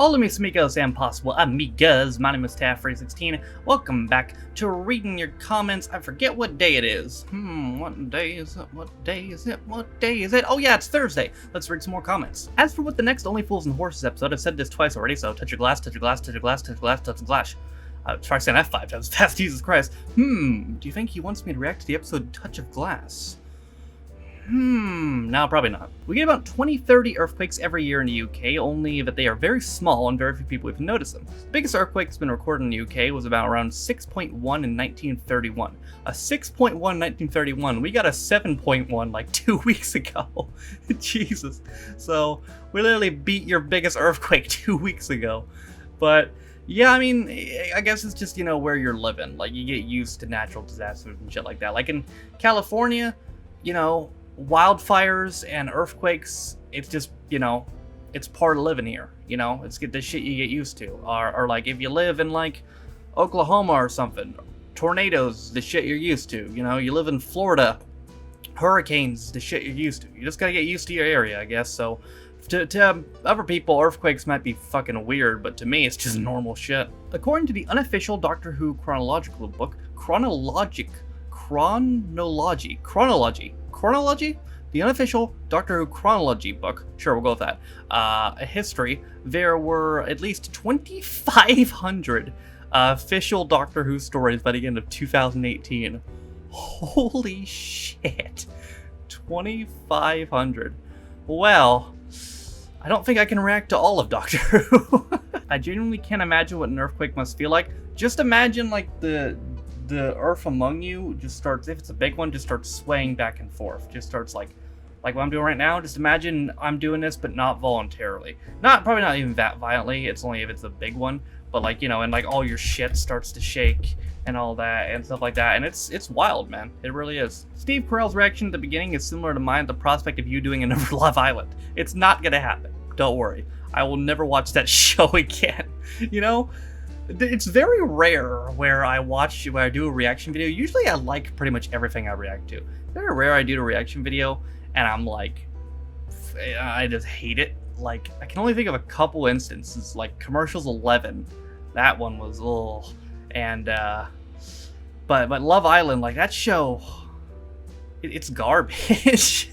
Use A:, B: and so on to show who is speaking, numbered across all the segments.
A: Hola mis amigos and possible amigas, my name is Taff316. Welcome back to reading your comments. I forget what day it is. What day is it? What day is it? What day is it? Oh yeah, it's Thursday. Let's read some more comments. As for what the next Only Fools and Horses episode, I've said this twice already, so touch your glass, touch your glass, touch your glass, touch your glass, touch your glass. Try saying that 5 times fast, Jesus Christ. Do you think he wants me to react to the episode Touch of Glass? No, probably not. We get about 20-30 earthquakes every year in the UK, only that they are very small and very few people even notice them. The biggest earthquake that's been recorded in the UK was about around 6.1 in 1931. A 6.1 in 1931, we got a 7.1 like 2 weeks ago. Jesus. So, we literally beat your biggest earthquake 2 weeks ago. But, yeah, I mean, I guess it's just, where you're living. Like, you get used to natural disasters and shit like that. Like in California, wildfires and earthquakes, it's just, it's part of living here, it's the shit you get used to. Or like, if you live in, like, Oklahoma or something, tornadoes, the shit you're used to, you live in Florida, hurricanes, the shit you're used to. You just gotta get used to your area, I guess, so to other people, earthquakes might be fucking weird, but to me, it's just normal shit. According to the unofficial Doctor Who chronological book, Chronology? The unofficial Doctor Who chronology book, sure, we'll go with that, a history, there were at least 2,500 official Doctor Who stories by the end of 2018. Holy shit. 2,500. Well, I don't think I can react to all of Doctor Who. I genuinely can't imagine what an earthquake must feel like. Just imagine, like, the earth among you just starts, if it's a big one, just starts swaying back and forth. Just starts like what I'm doing right now. Just imagine I'm doing this, but not voluntarily. Probably not even that violently. It's only if it's a big one. But like, and like all your shit starts to shake and all that and stuff like that. And it's wild, man. It really is. Steve Carell's reaction at the beginning is similar to mine at the prospect of you doing another Love Island. It's not gonna happen. Don't worry. I will never watch that show again. It's very rare where I do a reaction video. Usually I like pretty much everything I react to. Very rare I do a reaction video and I'm like, I just hate it. Like, I can only think of a couple instances, like Commercials 11. That one was, ugh. And, but Love Island, like that show, it's garbage.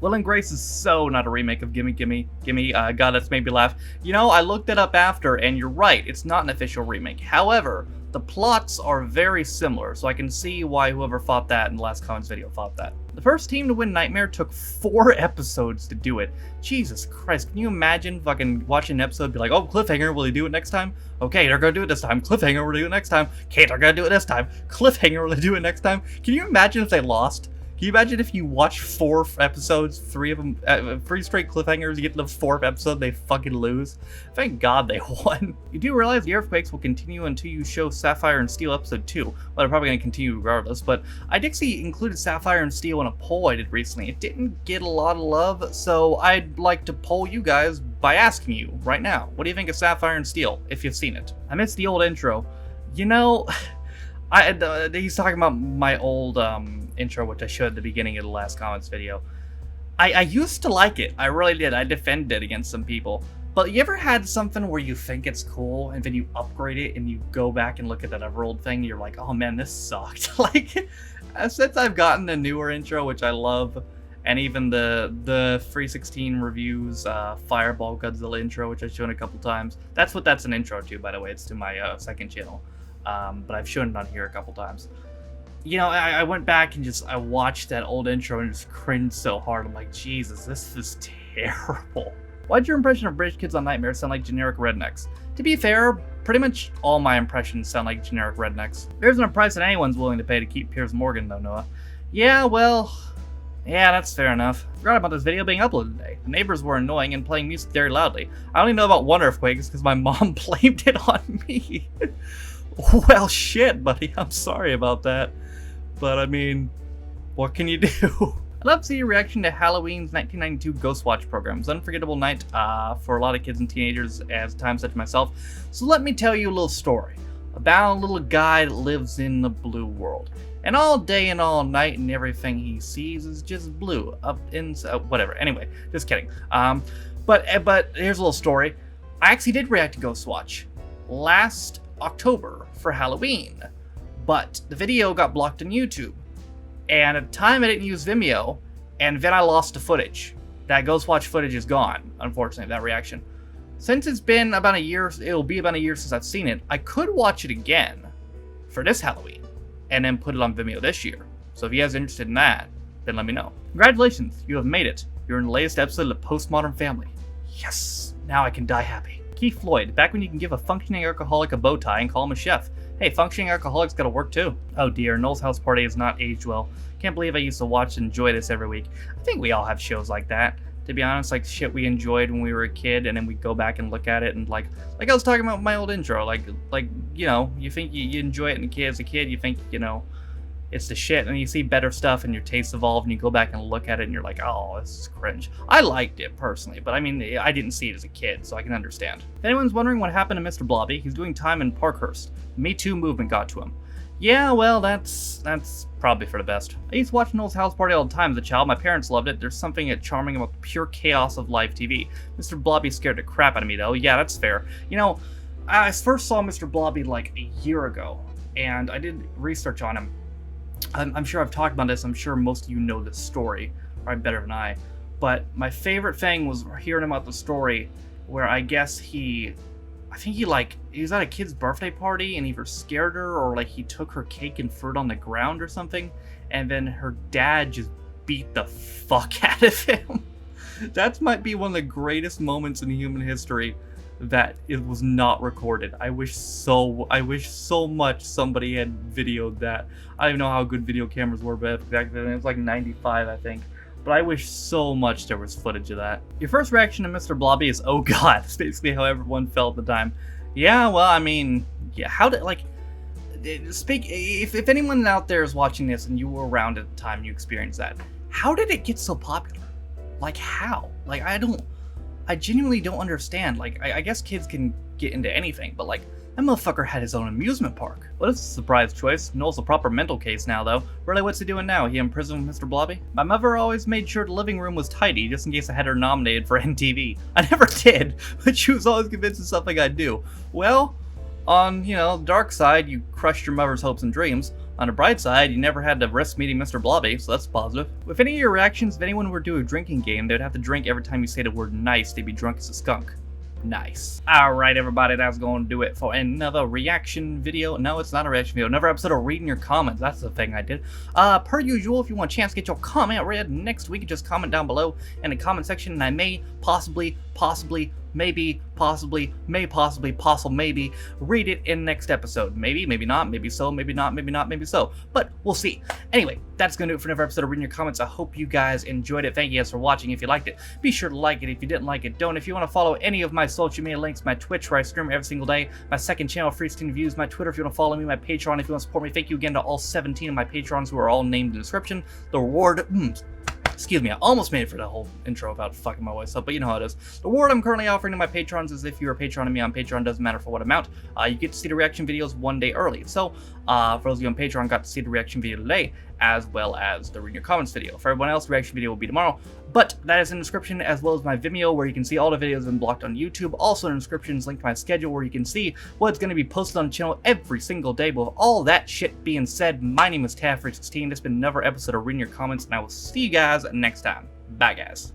A: Will and Grace is so not a remake of Gimme Gimme Gimme. God, that's made me laugh. I looked it up after, and you're right, it's not an official remake. However, the plots are very similar, so I can see why whoever fought that in the last comments video thought that. The first team to win Nightmare took 4 episodes to do it. Jesus Christ, can you imagine fucking watching an episode and be like, oh, cliffhanger, will they do it next time? Okay, they're gonna do it this time. Cliffhanger, will they do it next time? Okay, they're gonna do it this time. Cliffhanger, will they do it next time? Can you imagine if they lost? Can you imagine if you watch 4 episodes, 3 of them, 3 straight cliffhangers, you get to the 4th episode, they fucking lose? Thank God they won. You do realize the earthquakes will continue until you show Sapphire and Steel episode 2. Well, they're probably going to continue regardless, but I did see included Sapphire and Steel in a poll I did recently. It didn't get a lot of love, so I'd like to poll you guys by asking you right now, what do you think of Sapphire and Steel, if you've seen it? I missed the old intro. He's talking about my old intro, which I showed at the beginning of the last comments video. I used to like it. I really did. I defended it against some people. But you ever had something where you think it's cool, and then you upgrade it, and you go back and look at that other old thing, and you're like, oh man, this sucked. Like, since I've gotten a newer intro, which I love, and even the 316 reviews Fireball Godzilla intro, which I've shown a couple times. That's what that's an intro to, by the way. It's to my second channel. But I've shown it on here a couple times. I went back and I watched that old intro and just cringed so hard. I'm like, Jesus, this is terrible. Why'd your impression of British kids on Nightmare sound like generic rednecks? To be fair, pretty much all my impressions sound like generic rednecks. There isn't a price that anyone's willing to pay to keep Piers Morgan, though, Noah. Yeah, well, yeah, that's fair enough. Forgot about this video being uploaded today. The neighbors were annoying and playing music very loudly. I only know about one earthquake because my mom blamed it on me. Well, shit, buddy. I'm sorry about that. But, I mean, what can you do? I'd love to see your reaction to Halloween's 1992 Ghostwatch program. It was an unforgettable night for a lot of kids and teenagers as time such as myself. So let me tell you a little story about a little guy that lives in the blue world. And all day and all night and everything he sees is just blue. Whatever. Anyway, just kidding. But here's a little story. I actually did react to Ghostwatch last October for Halloween, but the video got blocked on YouTube. And at the time I didn't use Vimeo, and then I lost the footage. That Ghostwatch footage is gone, unfortunately, that reaction. Since it's been about a year, it'll be about a year since I've seen it, I could watch it again for this Halloween, and then put it on Vimeo this year. So if you guys are interested in that, then let me know. Congratulations, you have made it. You're in the latest episode of the Postmodern Family. Yes, now I can die happy. Keith Floyd, back when you can give a functioning alcoholic a bow tie and call him a chef. Hey, functioning alcoholics gotta work too. Oh dear, Noel's House Party has not aged well. Can't believe I used to watch and enjoy this every week. I think we all have shows like that. To be honest, like shit we enjoyed when we were a kid, and then we go back and look at it, and like I was talking about my old intro, like you know, you think you enjoy it as a kid, you think, you know, it's the shit, and you see better stuff and your tastes evolve, and you go back and look at it and you're like, oh, this is cringe. I liked it personally, but I mean, I didn't see it as a kid, so I can understand. If anyone's wondering what happened to Mr. Blobby, he's doing time in Parkhurst. The Me Too movement got to him. Yeah, well, that's probably for the best. I used to watch Noel's House Party all the time as a child. My parents loved it. There's something charming about the pure chaos of live TV. Mr. Blobby scared the crap out of me, though. Yeah, that's fair. You know, I first saw Mr. Blobby like a year ago, and I did research on him. I'm sure I've talked about this. I'm sure most of you know this story, probably better than I. But my favorite thing was hearing about the story where I guess he was at a kid's birthday party and either scared her or like he took her cake and threw it on the ground or something, and then her dad just beat the fuck out of him. That might be one of the greatest moments in human history that it was not recorded. I wish so much somebody had videoed that. I don't even know how good video cameras were back then. It was like 95, I think. But I wish so much there was footage of that. Your first reaction to Mr. Blobby is, oh god. That's basically how everyone felt at the time. Yeah, well, I mean, yeah, how did, like, if anyone out there is watching this and you were around at the time you experienced that, how did it get so popular? Like, how? Like, I genuinely don't understand. Like, I guess kids can get into anything, but like, that motherfucker had his own amusement park. Well, this is a surprise choice. Noel's a proper mental case now, though. Really, what's he doing now? He in prison with Mr. Blobby? My mother always made sure the living room was tidy, just in case I had her nominated for NTV. I never did, but she was always convinced it's something I'd do. Well, on, you know, the dark side, you crushed your mother's hopes and dreams. On the bright side, you never had to risk meeting Mr. Blobby, so that's positive. With any of your reactions, if anyone were to do a drinking game, they'd have to drink every time you say the word nice. They'd be drunk as a skunk. Nice. Alright, everybody, that's going to do it for another reaction video. No, it's not a reaction video. Another episode of reading your comments. That's the thing I did. Per usual, if you want a chance to get your comment read next week, just comment down below in the comment section, and I may possibly, maybe read it in next episode. Maybe, maybe not, maybe so, maybe not, maybe so. But we'll see. Anyway, that's going to do it for another episode of Reading Your Comments. I hope you guys enjoyed it. Thank you guys for watching. If you liked it, be sure to like it. If you didn't like it, don't. If you want to follow any of my social media links, my Twitch where I stream every single day, my second channel, Free Stream Views, my Twitter if you want to follow me, my Patreon if you want to support me. Thank you again to all 17 of my Patrons who are all named in the description. The reward, excuse me, I almost made it for the whole intro without fucking my voice up, but you know how it is. The reward I'm currently offering to my patrons is if you're a patron of me on Patreon, doesn't matter for what amount, you get to see the reaction videos one day early. So, for those of you on Patreon, got to see the reaction video today, as well as the Read Your Comments video. For everyone else, the reaction video will be tomorrow, but that is in the description, as well as my Vimeo, where you can see all the videos that have been blocked on YouTube. Also in the description is linked to my schedule, where you can see what's going to be posted on the channel every single day. But with all that shit being said, my name is Taff316. This has been another episode of Reading Your Comments, and I will see you guys next time. Bye, guys.